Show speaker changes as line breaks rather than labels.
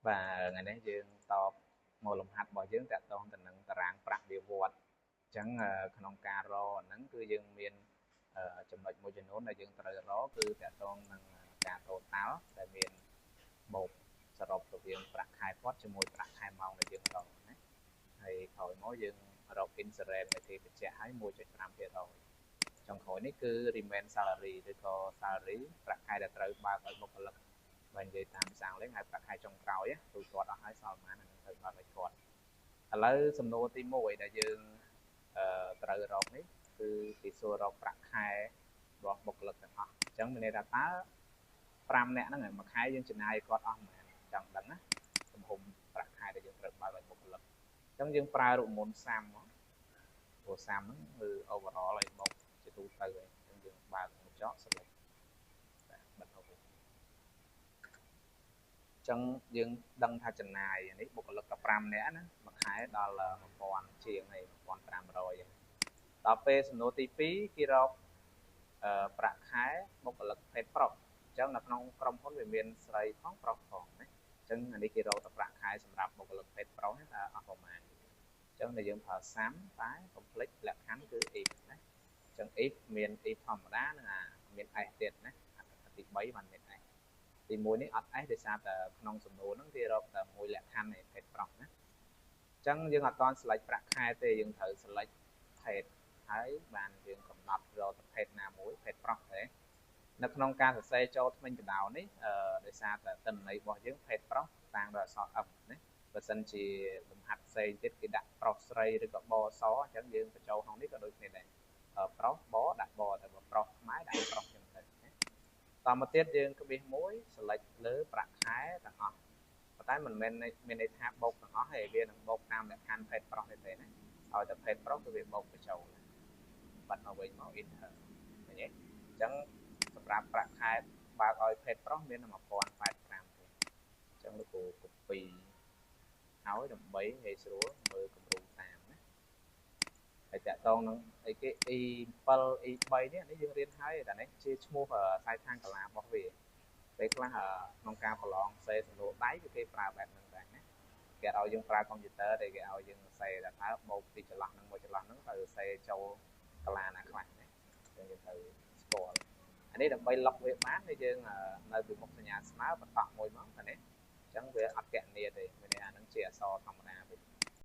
và ngày nay dương tọp một lồng hạt bỏ dương tại tôn tình nâng tarang prạc điều vọt chẳng khăn ca ro nâng cứ dương miền chấm lệch một chân nốt là dương trời đó cứ tại tôn nâng ca tổ táo tại miền một sờ rộp của dương prạc hai phốt cho môi prạc hai màu là dương rồi thì khỏi mỗi dương rộp Instagram này thì sẽ hái mua cho năm kia rồi trong khỏi này cứ remain salary thì có salary prạc hai đã trời ba tới một lần mình vậy tam sang lấy hai prạc hai trong cầu á tôi còn ở hai sao mà nên tôi còn phải còn lấy sầm nô tí mồi đã dương trời rộp ấyคือទីសួររកប្រាក់ខែរបស់បុគ្គលិកទាំងអស់អញ្ចឹងមានន័យថាតើ5នាក់ហ្នឹងមួយខែយើងចំណាយគាត់អស់ប៉ុន្មានចង់ដឹងណាទំហំប្រាក់ខែដែលយើងត្រូវបើកឲ្យបុគ្គលិកអញ្ចឹងយើងប្រើរូបមន្តសាំមកព្រោះសាំហ្នឹងគឺ overall ឲ្យបោកជាទូទៅហើយអញ្ចឹងយើងបើកមកចោល select បិទ over អញ្ចឹងយើងដឹងថាចំណាយនេះបុគ្គលិកតែ5នាក់ណាមួយខែដល់1000ជាងហើយ1500ដល់ពេលសំណួរទី2គេរកប្រាក់ខែបុគ្គលិកភេទប្រុសអញ្ចឹងនៅក្នុងក្រុមហ៊ុនវាមានស្រីផងប្រុសផងណាអញ្ចឹងអានេះគេរកតែប្រាក់ខែសម្រាប់បុគ្គលិកភេទប្រុសហ្នឹងថាអស់ប្រមាណអញ្ចឹងតែយើងប្រើសាំតែ complete លក្ខខណ្ឌគឺ if ណាអញ្ចឹង if មាន if ធម្មតានិងមាន s ទៀតណាទី3បានមាន s ទី1នេះអត់ s ដោយសារតែក្នុងសំណួរហ្នឹងគេរកតែមួយលក្ខខណ្ឌនៃភេទប្រុសណាអញ្ចឹងយើងអត់ទាន់ select ប្រាក់ខែទេយើងត្រូវ select ភេទហើយបានយើងកំណត់រកប្រភេទណាមួយភេទប្រុសទេនៅក្នុងការសរសេរចូលថ្មិញកដោនេះដោយសារតែតន័យរបស់យើងភេទប្រុសតាំងដោយអក្សរ F ណាបើសិនជាលំហាត់ផ្សេងទៀតគេដាក់ប្រុសស្រីឬក៏បសអញ្ចឹងយើងបញ្ចូលក្នុងនេះក៏ដូចគ្នាដែរប្រុសបដាក់បតែបើប្រុសខ្មែរដាក់ប្រុសអញ្ចឹងទៅណាតមកទៀតយើងក្បៀសមួយ select លើប្រាក់ខែទាំងអស់ប៉ុន្តែមិនមែនមានន័យថាបូកទាំងអស់ទេវានឹងបូកតាមលក្ខខណ្ឌភេទប្រុសទេណាឲ្យតែភេទប្រុសគឺវាបូកបញ្ចូលបាត់មកវិញមក enter ឃើញទេអញ្ចឹងសម្រាប់ប្រាក់ខែបើកឲ្យភេទប្រុសមាន1085ទេអញ្ចឹងលោកគ្រូ copy ឲ្យដើម្បីងាយស្រួលមើលគំរូតាមណាហើយតាក់ទងនឹងអីគេ E7 E3 នេះយើងរៀនហើយតែនេះជាឈ្មោះខ្សែខាងកាឡារបស់វាពេលខ្លះក្នុងការប្រឡងសេសំណួរដៃគឺគេប្រើបែបហ្នឹងដែរណាគេឲ្យយើងប្រើកុំព្យូទ័រតែគេឲ្យយើងសេថាតើបូកពីចន្លោះហ្នឹងមកចន្លោះហ្នឹងទៅសេចូលកាឡាណាខ្លះណាយើងត្រូវស្គាល់អានេះដើម្បី lock វាបានគឺយើងនៅពីមុខសញ្ញាស្មើបន្តមួយមកតែនេះអញ្ចឹងវាអត់កណនីទេមានន័យថាហ្នឹងជាអក្សរធម្មតាវិញ